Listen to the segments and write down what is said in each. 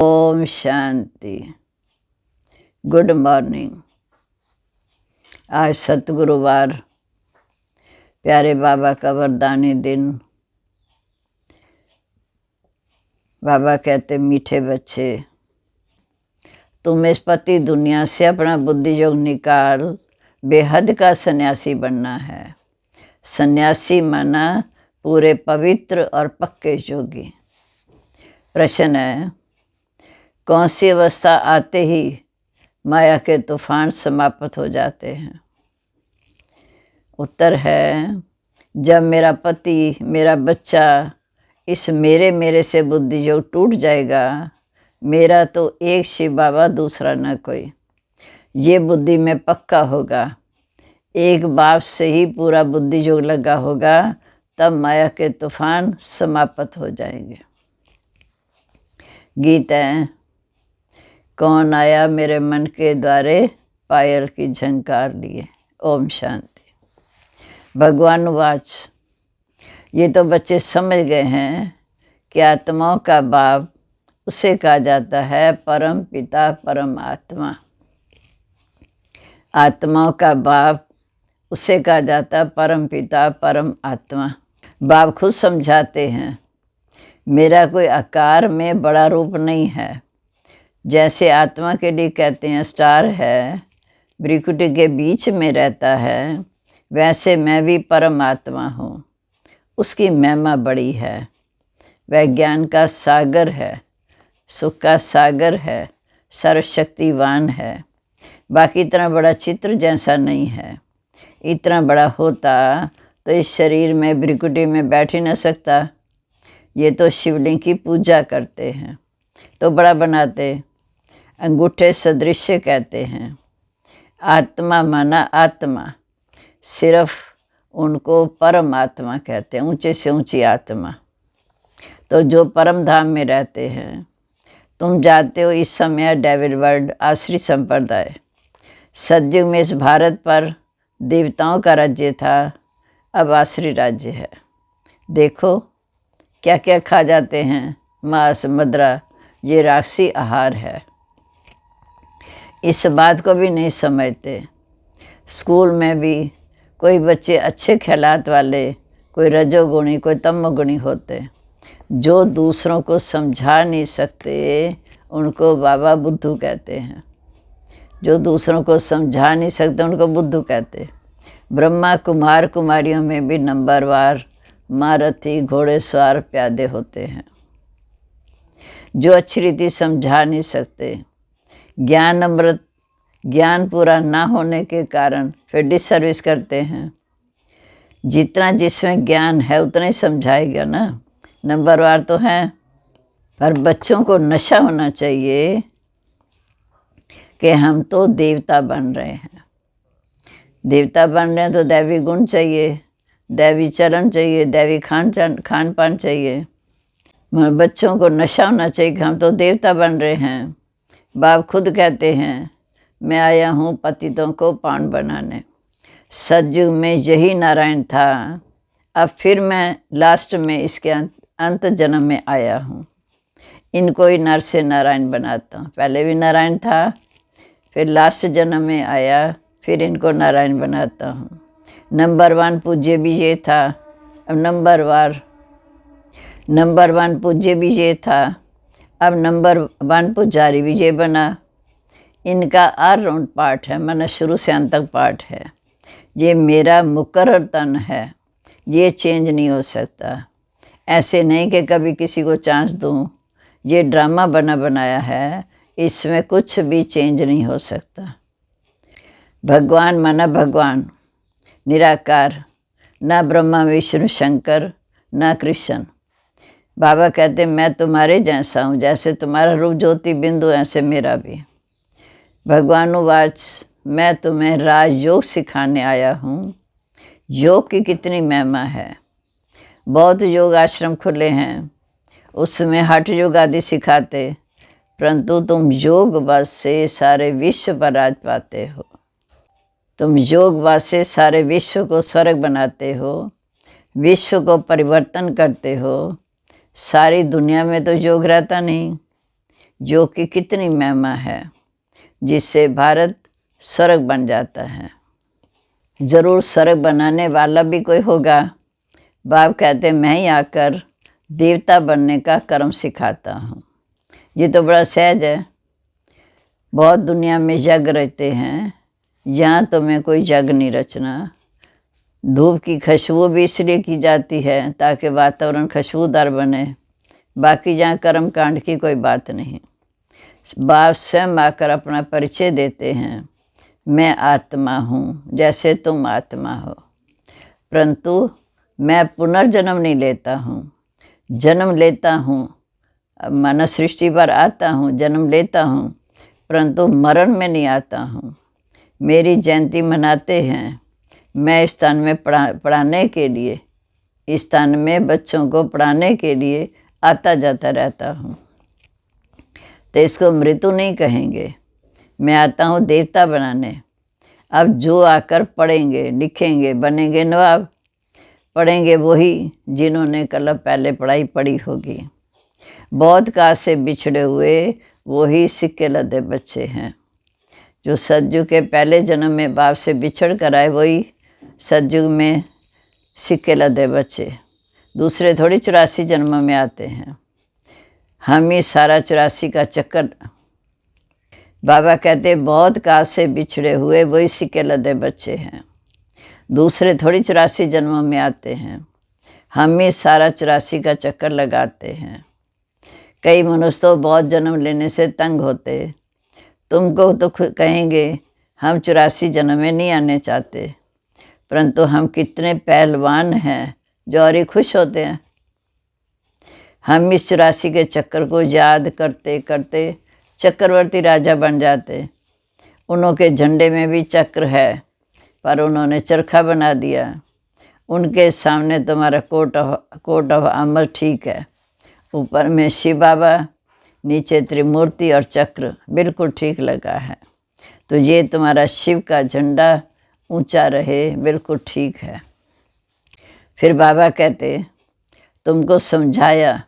Om Shanti. Good morning. आज सतगुरुवार, प्यारे बाबा का वरदानी दिन। बाबा कहते, मीठे बच्चे, तुम इस पति दुनिया से अपना बुद्धि योग निकाल बेहद का सन्यासी बनना है। सन्यासी माना पूरे पवित्र और पक्के योगी। प्रश्न है, कौन सी अवस्था आते ही माया के तूफान समाप्त हो जाते हैं? उत्तर है, जब मेरा पति, मेरा बच्चा इस मेरे से बुद्धि योग टूट जाएगा। मेरा तो एक शिव बाबा, दूसरा न कोई। ये बुद्धि में पक्का होगा। एक बाप से ही पूरा बुद्धि योग लगा होगा, तब माया के तूफान समाप्त हो जाएंगे। गीत है, कौन आया मेरे मन के द्वारे, पायल की झंकार लिए। ओम शांति। भगवान वाच, ये तो बच्चे समझ गए हैं कि आत्माओं का बाप उसे कहा जाता है परम पिता परम आत्मा। आत्माओं का बाप उसे कहा जाता परम पिता परम आत्मा। बाप खुद समझाते हैं, मेरा कोई आकार में बड़ा रूप नहीं है। जैसे आत्मा के लिए कहते हैं स्टार है, भ्रिकुटी के बीच में रहता है, वैसे मैं भी परमात्मा हूँ। उसकी महिमा बड़ी है। वह ज्ञान का सागर है, सुख का सागर है, सर्वशक्तिवान है। बाकी इतना बड़ा चित्र जैसा नहीं है। इतना बड़ा होता तो इस शरीर में भ्रिकुटी में बैठ ही न सकता। ये तो शिवलिंग की पूजा करते हैं तो बड़ा बनाते, अंगूठे सदृश्य कहते हैं। आत्मा माना आत्मा, सिर्फ उनको परमात्मा कहते हैं, ऊंचे से ऊंची आत्मा। तो जो परम धाम में रहते हैं, तुम जाते हो इस समय डेविड वर्ल्ड आश्री संप्रदाय। सतयुग में इस भारत पर देवताओं का राज्य था, अब आश्री राज्य है। देखो क्या क्या खा जाते हैं, मांस मदिरा, ये राक्षसी आहार है। इस बात को भी नहीं समझते। स्कूल में भी कोई बच्चे अच्छे ख्यालात वाले, कोई रजोगुणी, कोई तमोगुणी होते, जो दूसरों को समझा नहीं सकते, उनको बाबा बुद्धू कहते हैं। जो दूसरों को समझा नहीं सकते, उनको बुद्धू कहते। ब्रह्मा कुमार कुमारियों में भी नंबरवार महारथी, घोड़ेसवार, प्यादे होते हैं। जो अच्छी रीति समझा नहीं सकते, ज्ञान अमृत, ज्ञान पूरा ना होने के कारण फिर डिसर्विस करते हैं। जितना जिसमें ज्ञान है उतना ही समझाएगा ना। नंबरवार तो हैं, पर बच्चों को नशा होना चाहिए कि हम तो देवता बन रहे हैं। देवता बन रहे हैं तो दैवी गुण चाहिए, दैवी चलन चाहिए, दैवी खान पान चाहिए। बच्चों को नशा होना चाहिए कि हम तो देवता बन रहे हैं। बाप खुद कहते हैं, मैं आया हूँ पतितों को पावन बनाने। सतयुग में यही नारायण था, अब फिर मैं लास्ट में इसके अंत जन्म में आया हूँ। इनको ही नर से नारायण बनाता हूँ। पहले भी नारायण था, फिर लास्ट जन्म में आया, फिर इनको नारायण बनाता हूँ। नंबर 1 पूज्य भी ये था, अब नंबर 1 पूज्य भी ये था, अब नंबर 1 पुजारी भी ये बना। इनका ऑलराउंड पार्ट है, माना शुरू से अंत तक पार्ट है। ये मेरा मुकर्रर तन है, ये चेंज नहीं हो सकता। ऐसे नहीं कि कभी किसी को चांस दूँ। ये ड्रामा बनाया है, इसमें कुछ भी चेंज नहीं हो सकता। भगवान माना भगवान निराकार, ना ब्रह्मा विष्णु शंकर ना कृष्ण। बाबा कहते, मैं तुम्हारे जैसा हूँ, जैसे तुम्हारा रूप ज्योति बिंदु ऐसे मेरा भी। भगवान वाच, मैं तुम्हें राजयोग सिखाने आया हूँ। योग की कितनी महिमा है। बहुत योग आश्रम खुले हैं, उसमें हठ योग आदि सिखाते, परंतु तुम योग बस से सारे विश्व पर राज पाते हो। तुम योग बस से सारे विश्व को स्वर्ग बनाते हो, विश्व को परिवर्तन करते हो। सारी दुनिया में तो योग रहता नहीं। जो कि कितनी महिमा है, जिससे भारत स्वर्ग बन जाता है। ज़रूर स्वर्ग बनाने वाला भी कोई होगा। बाप कहते मैं ही आकर देवता बनने का कर्म सिखाता हूँ। ये तो बड़ा सहज है। बहुत दुनिया में यज्ञ रहते हैं, यहाँ तो मैं कोई यज्ञ नहीं रचना। धूप की खुशबू भी इसलिए की जाती है ताकि वातावरण खुशबूदार बने, बाकी यहाँ कर्म कांड की कोई बात नहीं। बाप स्वयं आकर अपना परिचय देते हैं, मैं आत्मा हूँ जैसे तुम आत्मा हो, परंतु मैं पुनर्जन्म नहीं लेता हूँ। जन्म लेता हूँ, मानव सृष्टि पर आता हूँ, जन्म लेता हूँ, परंतु मरण में नहीं आता हूँ। मेरी जयंती मनाते हैं, मैं इस स्थान में पढ़ाने के लिए, इस स्थान में बच्चों को पढ़ाने के लिए आता जाता रहता हूँ। तो इसको मृत्यु नहीं कहेंगे। मैं आता हूँ देवता बनाने। अब जो आकर पढ़ेंगे, लिखेंगे, बनेंगे नवाब, पढ़ेंगे वही जिन्होंने कल पहले पढ़ाई पढ़ी होगी। बहुत काल से बिछड़े हुए वही सिक्के लदे बच्चे हैं। जो सतयुग के पहले जन्म में बाप से बिछड़ कर आए, वही सतयुग में सिक्के लदे बच्चे। दूसरे थोड़ी 84 जन्म में आते हैं। हम ही सारा 84 का चक्कर। बाबा कहते बहुत काल से बिछड़े हुए वही सिक्के लदे बच्चे हैं। दूसरे थोड़ी 84 जन्मों में आते हैं। हम ही सारा 84 का चक्कर लगाते हैं। कई मनुष्य तो बहुत जन्म लेने से तंग होते। तुमको तो कहेंगे हम 84 जन्म में नहीं आने चाहते, परंतु हम कितने पहलवान हैं जो और ही खुश होते हैं। हम इस 84 के चक्कर को याद करते करते चक्रवर्ती राजा बन जाते। उनके झंडे में भी चक्र है, पर उन्होंने चरखा बना दिया। उनके सामने तुम्हारा कोट ऑफ आर्मर ठीक है, ऊपर में शिव बाबा, नीचे त्रिमूर्ति और चक्र बिल्कुल ठीक लगा है। तो ये तुम्हारा शिव का झंडा ऊंचा रहे, बिल्कुल ठीक है। फिर बाबा कहते तुमको समझाया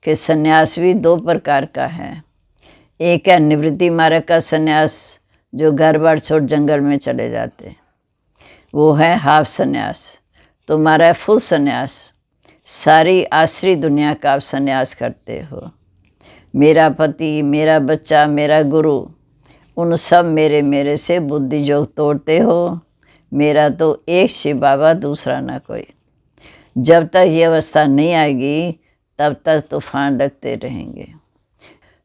कि सन्यास भी 2 प्रकार का है। एक है निवृत्ति मार्ग का सन्यास, जो घर बार छोड़ जंगल में चले जाते, वो है हाफ सन्यास। तुम्हारा है फुल सन्यास, सारी आसरी दुनिया का आप सन्यास करते हो। मेरा पति, मेरा बच्चा, मेरा गुरु, उन सब मेरे से बुद्धि योग तोड़ते हो। मेरा तो एक शिव बाबा, दूसरा ना कोई। जब तक ये अवस्था नहीं आएगी तब तक तूफान लगते रहेंगे।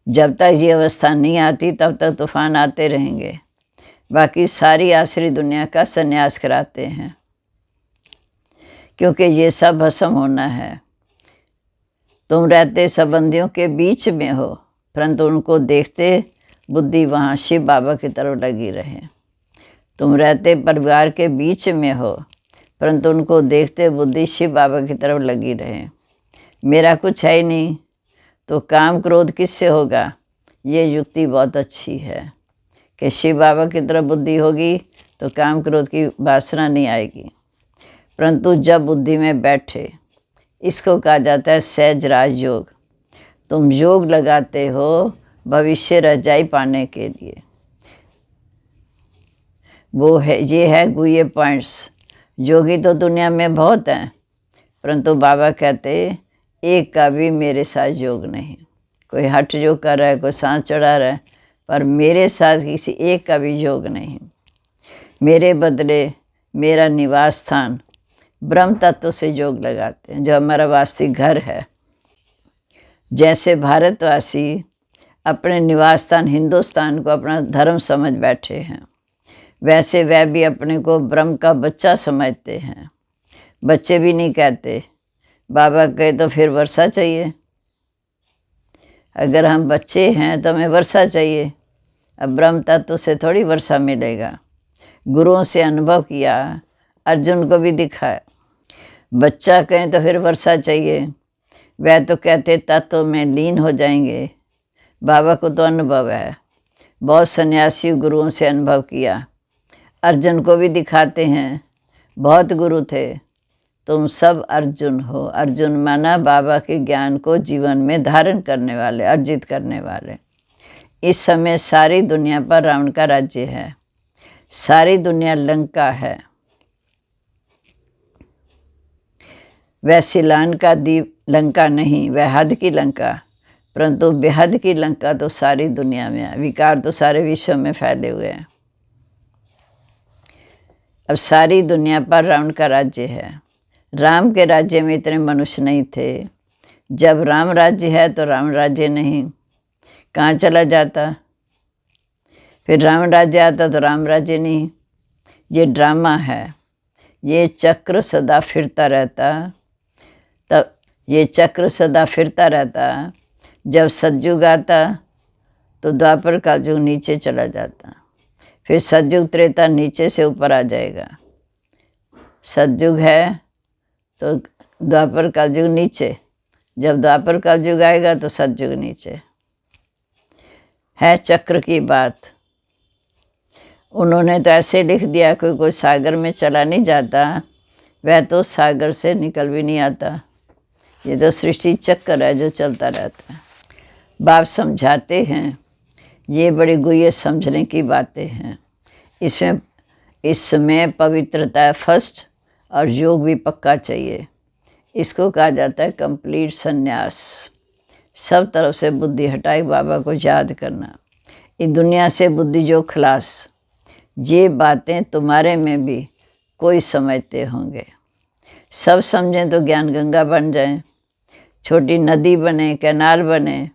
जब तक ये अवस्था नहीं आती तब तक तूफान आते रहेंगे। बाकी सारी आसरी दुनिया का सन्यास कराते हैं, क्योंकि ये सब भस्म होना है। तुम रहते संबंधियों के बीच में हो, परंतु उनको देखते बुद्धि वहाँ शिव बाबा की तरफ लगी रहे। तुम रहते परिवार के बीच में हो, परंतु उनको देखते बुद्धि शिव बाबा की तरफ लगी रहे। मेरा कुछ है ही नहीं तो काम क्रोध किससे होगा। ये युक्ति बहुत अच्छी है कि शिव बाबा की तरफ बुद्धि होगी तो काम क्रोध की वासना नहीं आएगी। परंतु जब बुद्धि में बैठे, इसको कहा जाता है सहज राज योग। तुम योग लगाते हो भविष्य रजाई पाने के लिए। वो है, ये है गुह्य पॉइंट्स। योगी तो दुनिया में बहुत हैं, परंतु बाबा कहते एक का भी मेरे साथ योग नहीं। कोई हठ योग कर रहा है, कोई सांस चढ़ा रहा है, पर मेरे साथ किसी एक का भी योग नहीं। मेरे बदले मेरा निवास स्थान ब्रह्म तत्व से योग लगाते हैं, जो हमारा वास्तविक घर है। जैसे भारतवासी अपने निवास स्थान हिंदुस्तान को अपना धर्म समझ बैठे हैं, वैसे वह भी अपने को ब्रह्म का बच्चा समझते हैं। बच्चे भी नहीं कहते। बाबा कहे तो फिर वर्षा चाहिए। अगर हम बच्चे हैं तो हमें वर्षा चाहिए। अब ब्रह्म तत्व से थोड़ी वर्षा मिलेगा। गुरुओं से अनुभव किया, अर्जुन को भी दिखाया। बच्चा कहें तो फिर वर्षा चाहिए। वह तो कहते तत्व में लीन हो जाएंगे। बाबा को तो अनुभव है, बहुत सन्यासी गुरुओं से अनुभव किया। अर्जुन को भी दिखाते हैं, बहुत गुरु थे। तुम सब अर्जुन हो। अर्जुन माना बाबा के ज्ञान को जीवन में धारण करने वाले, अर्जित करने वाले। इस समय सारी दुनिया पर रावण का राज्य है। सारी दुनिया लंका है। वह सिलान का द्वीप लंका नहीं, वह हद की लंका, परंतु बेहद की लंका तो सारी दुनिया में है। विकार तो सारे विश्व में फैले हुए हैं। अब सारी दुनिया पर रावण का राज्य है। राम के राज्य में इतने मनुष्य नहीं थे। जब राम राज्य है तो राम राज्य नहीं, कहाँ चला जाता? फिर राम राज्य आता तो राम राज्य नहीं। ये ड्रामा है। ये चक्र सदा फिरता रहता। तब ये चक्र सदा फिरता रहता। जब सतयुग आता तो द्वापर कलयुग नीचे चला जाता। फिर सतयुग त्रेता नीचे से ऊपर आ जाएगा। सतयुग है तो द्वापर कलयुग नीचे, जब द्वापर कलयुग आएगा तो सतयुग नीचे। है चक्र की बात। उन्होंने तो ऐसे लिख दिया कि कोई सागर में चला नहीं जाता, वह तो सागर से निकल भी नहीं आता। ये तो सृष्टि चक्र है जो चलता रहता है। बाप समझाते हैं, ये बड़ी गुह्य समझने की बातें हैं। इसमें पवित्रता फर्स्ट और योग भी पक्का चाहिए। इसको कहा जाता है कंप्लीट संन्यास। सब तरफ से बुद्धि हटाए बाबा को याद करना। इस दुनिया से बुद्धि जो खलास। ये बातें तुम्हारे में भी कोई समझते होंगे। सब समझें तो ज्ञान गंगा बन जाए, छोटी नदी बने, कैनाल बने,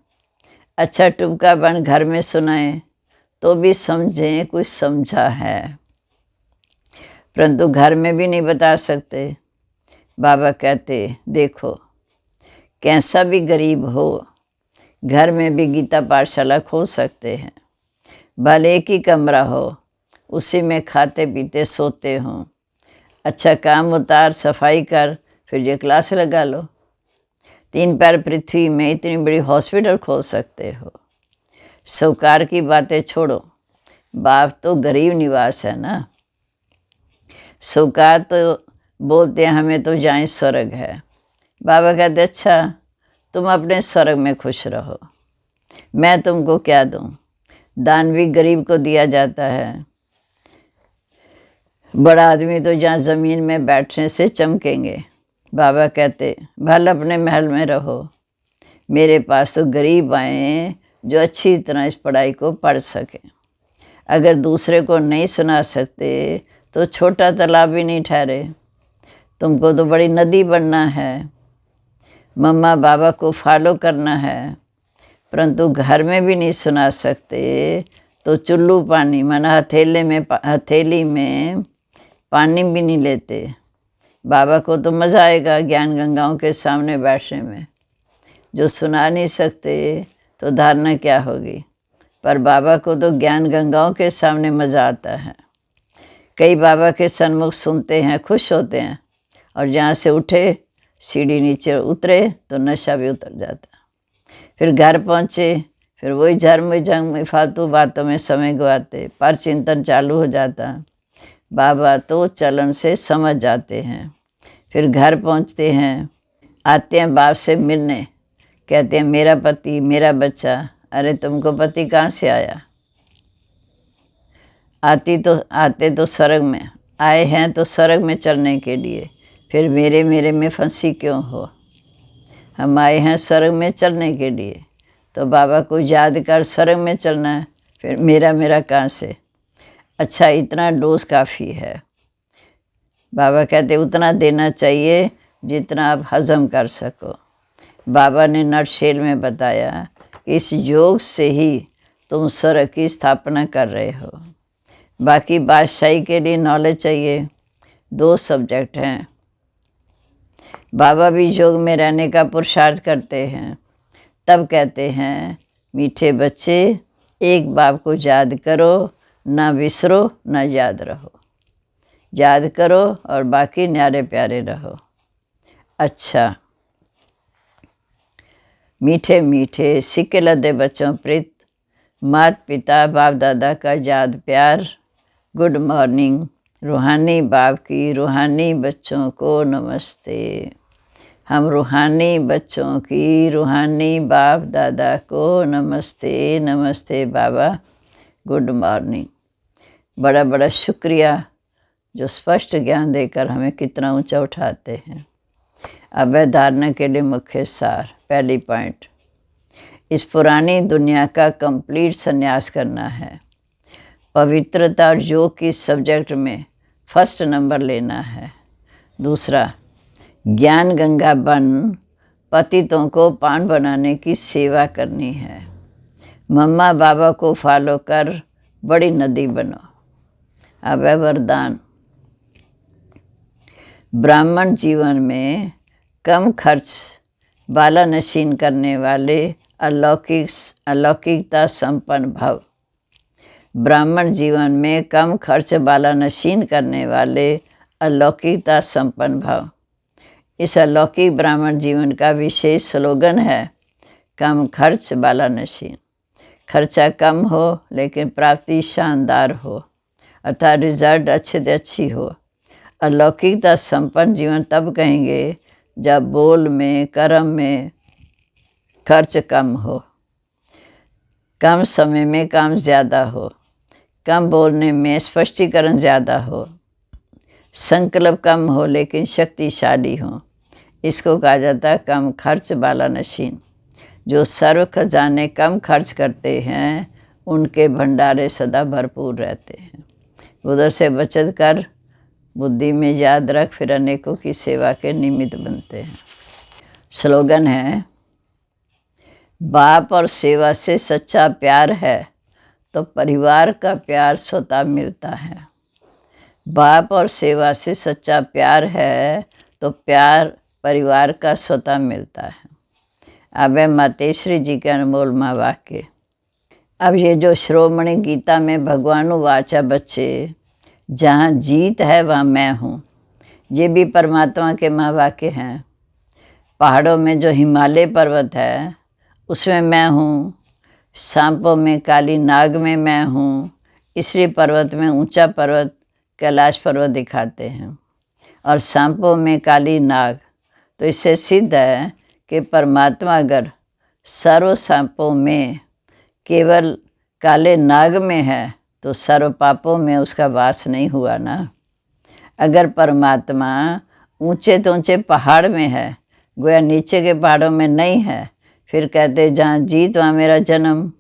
अच्छा टुबका बन घर में सुनाएं तो भी समझें कुछ समझा है। परंतु घर में भी नहीं बता सकते। बाबा कहते देखो, कैसा भी गरीब हो घर में भी गीता पाठशाला खोल सकते हैं। भले एक ही कमरा हो, उसी में खाते पीते सोते हों। अच्छा काम उतार, सफाई कर, फिर ये क्लास लगा लो। 3 पैर पृथ्वी में इतनी बड़ी हॉस्पिटल खोल सकते हो। साहूकार की बातें छोड़ो, बाप तो गरीब निवास है ना। साहूकार तो बोलते हैं हमें तो जाएं स्वर्ग है। बाबा कहते अच्छा तुम अपने स्वर्ग में खुश रहो, मैं तुमको क्या दूं। दान भी गरीब को दिया जाता है। बड़ा आदमी तो जहाँ ज़मीन में बैठने से चमकेंगे। बाबा कहते भल अपने महल में रहो। मेरे पास तो गरीब आए जो अच्छी तरह इस पढ़ाई को पढ़ सकें। अगर दूसरे को नहीं सुना सकते तो छोटा तालाब भी नहीं ठहरे। तुमको तो बड़ी नदी बनना है, मम्मा बाबा को फॉलो करना है, परंतु घर में भी नहीं सुना सकते तो चुल्लू पानी माना हथेली में पानी भी नहीं लेते। बाबा को तो मज़ा आएगा ज्ञान गंगाओं के सामने बैठने में। जो सुना नहीं सकते तो धारणा क्या होगी। पर बाबा को तो ज्ञान गंगाओं के सामने मज़ा आता है। कई बाबा के सन्मुख सुनते हैं, खुश होते हैं, और जहाँ से उठे सीढ़ी नीचे उतरे तो नशा भी उतर जाता। फिर घर पहुँचे, फिर वही झर्म जंग में फालतू बातों में समय गवाते। पर चिंतन चालू हो जाता। बाबा तो चलन से समझ जाते हैं। फिर घर पहुँचते हैं, आते हैं बाप से मिलने, कहते हैं मेरा पति, मेरा बच्चा। अरे तुमको पति कहाँ से आया? आते तो स्वर्ग में आए हैं तो स्वर्ग में चलने के लिए। फिर मेरे में फंसी क्यों हो? हम आए हैं स्वर्ग में चलने के लिए, तो बाबा को याद कर स्वर्ग में चलना है। फिर मेरा कहाँ से? अच्छा इतना डोज काफ़ी है। बाबा कहते उतना देना चाहिए जितना आप हजम कर सको। बाबा ने नटशेल में बताया कि इस योग से ही तुम स्वर्ग की स्थापना कर रहे हो। बाकी बादशाही के लिए नॉलेज चाहिए। 2 सब्जेक्ट हैं। बाबा भी योग में रहने का पुरुषार्थ करते हैं। तब कहते हैं मीठे बच्चे एक बाप को याद करो, ना बिसरो ना याद रहो। याद करो और बाकी न्यारे प्यारे रहो। अच्छा मीठे मीठे सिक्के लदे बच्चों प्रीत, माता पिता बाप दादा का याद प्यार। Good morning. रूहानी बाप की रूहानी बच्चों को नमस्ते। हम रूहानी बच्चों की रूहानी बाप दादा को नमस्ते नमस्ते बाबा, गुड मॉर्निंग। बड़ा बड़ा शुक्रिया जो स्पष्ट ज्ञान देकर हमें कितना ऊंचा उठाते हैं। अभय धारणा के लिए मुख्य सार। पहली पॉइंट, इस पुरानी दुनिया का कंप्लीट संन्यास करना है। पवित्रता और योग की सब्जेक्ट में फर्स्ट नंबर लेना है। दूसरा, ज्ञान गंगा बन पतितों को पान बनाने की सेवा करनी है। मम्मा बाबा को फॉलो कर बड़ी नदी बनो। अभय वरदान, ब्राह्मण जीवन में कम खर्च बाला नशीन करने वाले अलौकिकता संपन्न भव। ब्राह्मण जीवन में कम खर्च बाला नशीन करने वाले अलौकिकता संपन्न भव। इस अलौकिक ब्राह्मण जीवन का विशेष स्लोगन है, कम खर्च बाला नशीन। खर्चा कम हो लेकिन प्राप्ति शानदार हो, अर्थात रिजल्ट अच्छे से अच्छी हो। अलौकिकता संपन्न जीवन तब कहेंगे जब बोल में कर्म में खर्च कम हो, कम समय में काम ज़्यादा हो, कम बोलने में स्पष्टीकरण ज़्यादा हो, संकल्प कम हो लेकिन शक्तिशाली हो। इसको कहा जाता है कम खर्च बाला नशीन। जो सर्व खजाने कम खर्च करते हैं उनके भंडारे सदा भरपूर रहते हैं। उधर से बचत कर, बुद्धि में याद रख, फिर अनेकों की सेवा के निमित्त बनते हैं। स्लोगन है, बाप और सेवा से सच्चा प्यार है तो परिवार का प्यार स्वतः मिलता है। बाप और सेवा से सच्चा प्यार है तो प्यार परिवार का स्वतः मिलता है। अब है मातेश्वरी जी के अनमोल माँ वाक्य। अब ये जो श्रोमणी गीता में भगवानु वाचा बच्चे, जहाँ जीत है वहाँ मैं हूँ, ये भी परमात्मा के माँ वाक्य हैं। पहाड़ों में जो हिमालय पर्वत है उसमें मैं हूँ, सांपों में काली नाग में मैं हूँ, इसलिए पर्वत में ऊंचा पर्वत कैलाश पर्वत दिखाते हैं, और सांपों में काली नाग। तो इससे सिद्ध है कि परमात्मा अगर सर्व सांपों में केवल काले नाग में है तो सर्व पापों में उसका वास नहीं हुआ ना। अगर परमात्मा ऊंचे तो ऊंचे पहाड़ में है, गोया नीचे के पहाड़ों में नहीं है, फिर कहते जहाँ जीत वहाँ मेरा जन्म,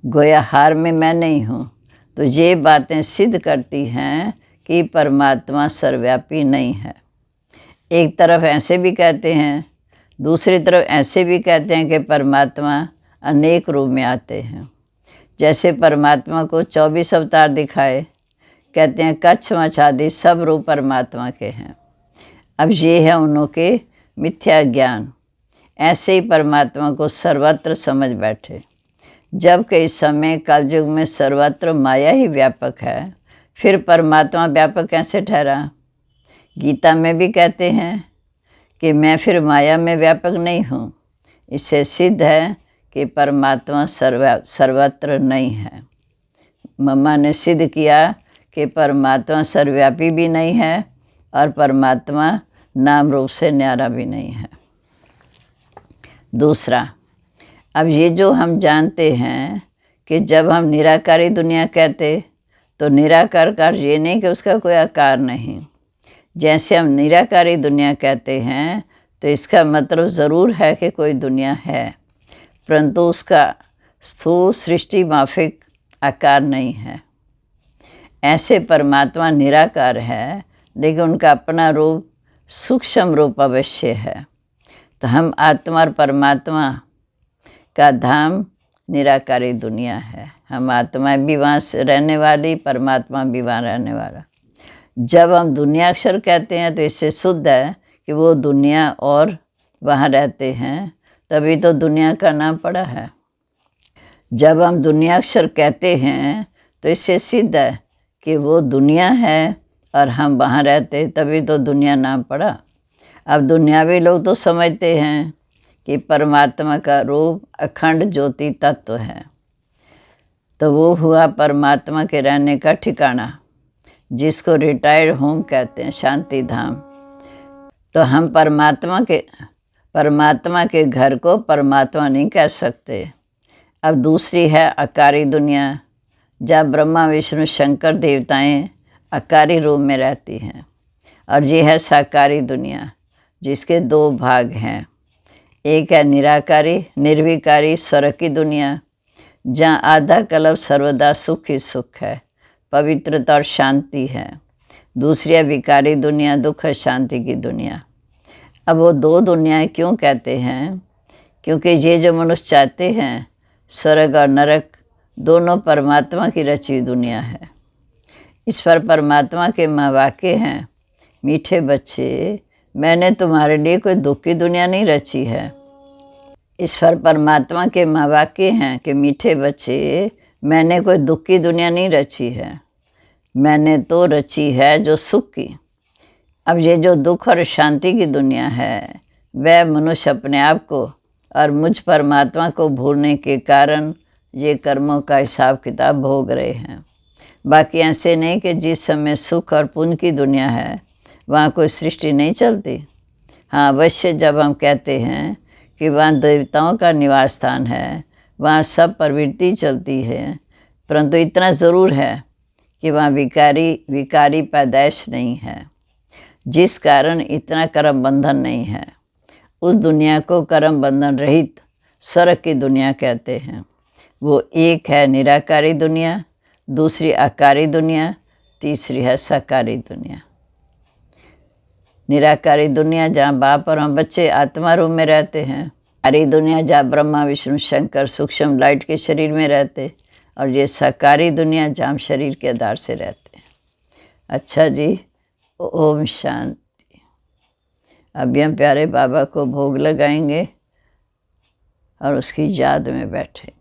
गोया हार में मैं नहीं हूँ। तो ये बातें सिद्ध करती हैं कि परमात्मा सर्वव्यापी नहीं है। एक तरफ ऐसे भी कहते हैं, दूसरी तरफ ऐसे भी कहते हैं कि परमात्मा अनेक रूप में आते हैं। जैसे परमात्मा को 24 अवतार दिखाए, कहते हैं कच्छ मच्छ आदि सब रूप परमात्मा के हैं। अब ये है उन्हों के मिथ्या ज्ञान। ऐसे ही परमात्मा को सर्वत्र समझ बैठे। जबकि इस समय कलयुग में सर्वत्र माया ही व्यापक है, फिर परमात्मा व्यापक कैसे ठहरा? गीता में भी कहते हैं कि मैं फिर माया में व्यापक नहीं हूँ। इससे सिद्ध है कि परमात्मा सर्वत्र नहीं है। मम्मा ने सिद्ध किया कि परमात्मा सर्वव्यापी भी नहीं है और परमात्मा नाम रूप से न्यारा भी नहीं है। दूसरा, अब ये जो हम जानते हैं कि जब हम निराकारी दुनिया कहते तो निराकार का ये नहीं कि उसका कोई आकार नहीं। जैसे हम निराकारी दुनिया कहते हैं तो इसका मतलब ज़रूर है कि कोई दुनिया है, परंतु उसका स्थूल सृष्टि माफिक आकार नहीं है। ऐसे परमात्मा निराकार है लेकिन उनका अपना रूप सूक्ष्म रूप अवश्य है। तो हम आत्मा और परमात्मा का धाम निराकारी दुनिया है। हम आत्मा भी वहाँ रहने वाली, परमात्मा भी वहाँ रहने वाला। जब हम दुनिया अक्षर कहते हैं तो इससे शुद्ध है कि वो दुनिया और वहाँ रहते हैं, तभी तो दुनिया का नाम पड़ा है। जब हम दुनिया अक्षर कहते हैं तो इससे सिद्ध है कि वो दुनिया है और हम वहाँ रहते, तभी तो दुनिया नाम पड़ा। अब दुनियावी लोग तो समझते हैं कि परमात्मा का रूप अखंड ज्योति तत्व है, तो वो हुआ परमात्मा के रहने का ठिकाना, जिसको रिटायर्ड होम कहते हैं, शांति धाम। तो हम परमात्मा के घर को परमात्मा नहीं कह सकते। अब दूसरी है आकारी दुनिया, जहाँ ब्रह्मा विष्णु शंकर देवताएं आकारी रूप में रहती हैं। और ये है साकारी दुनिया, जिसके दो भाग हैं। एक है निराकारी निर्विकारी स्वर्ग की दुनिया, जहाँ आधा कल्प सर्वदा सुख ही सुख है, पवित्रता और शांति है। दूसरी है विकारी दुनिया, दुख और शांति की दुनिया। अब वो दो दुनियाएं क्यों कहते हैं? क्योंकि ये जो मनुष्य चाहते हैं, स्वर्ग और नरक दोनों परमात्मा की रची दुनिया है। इस पर परमात्मा के महावाक्य हैं, मीठे बच्चे, मैंने तुम्हारे लिए कोई दुख की दुनिया नहीं रची है। इस पर परमात्मा के महावाक्य हैं कि मीठे बच्चे, मैंने कोई दुख की दुनिया नहीं रची है, मैंने तो रची है जो सुख की। अब ये जो दुख और शांति की दुनिया है, वह मनुष्य अपने आप को और मुझ परमात्मा को भूलने के कारण ये कर्मों का हिसाब किताब भोग रहे हैं। बाकी ऐसे नहीं कि जिस समय सुख और पुण्य की दुनिया है वहाँ कोई सृष्टि नहीं चलती। हाँ, अवश्य जब हम कहते हैं कि वहाँ देवताओं का निवास स्थान है, वहाँ सब प्रवृत्ति चलती है, परंतु इतना ज़रूर है कि वहाँ विकारी पैदाइश नहीं है, जिस कारण इतना कर्म बंधन नहीं है। उस दुनिया को कर्म बंधन रहित स्वर्ग की दुनिया कहते हैं। वो एक है निराकारी दुनिया, दूसरी आकारी दुनिया, तीसरी है साकारी दुनिया। निराकारी दुनिया जहाँ बाप और हम बच्चे आत्मा रूप में रहते हैं। आकारी दुनिया जहाँ ब्रह्मा विष्णु शंकर सूक्ष्म लाइट के शरीर में रहते, और ये साकारी दुनिया जहाँ हम शरीर के आधार से रहते हैं। अच्छा जी, ओम शांति। अभी हम प्यारे बाबा को भोग लगाएंगे और उसकी याद में बैठे।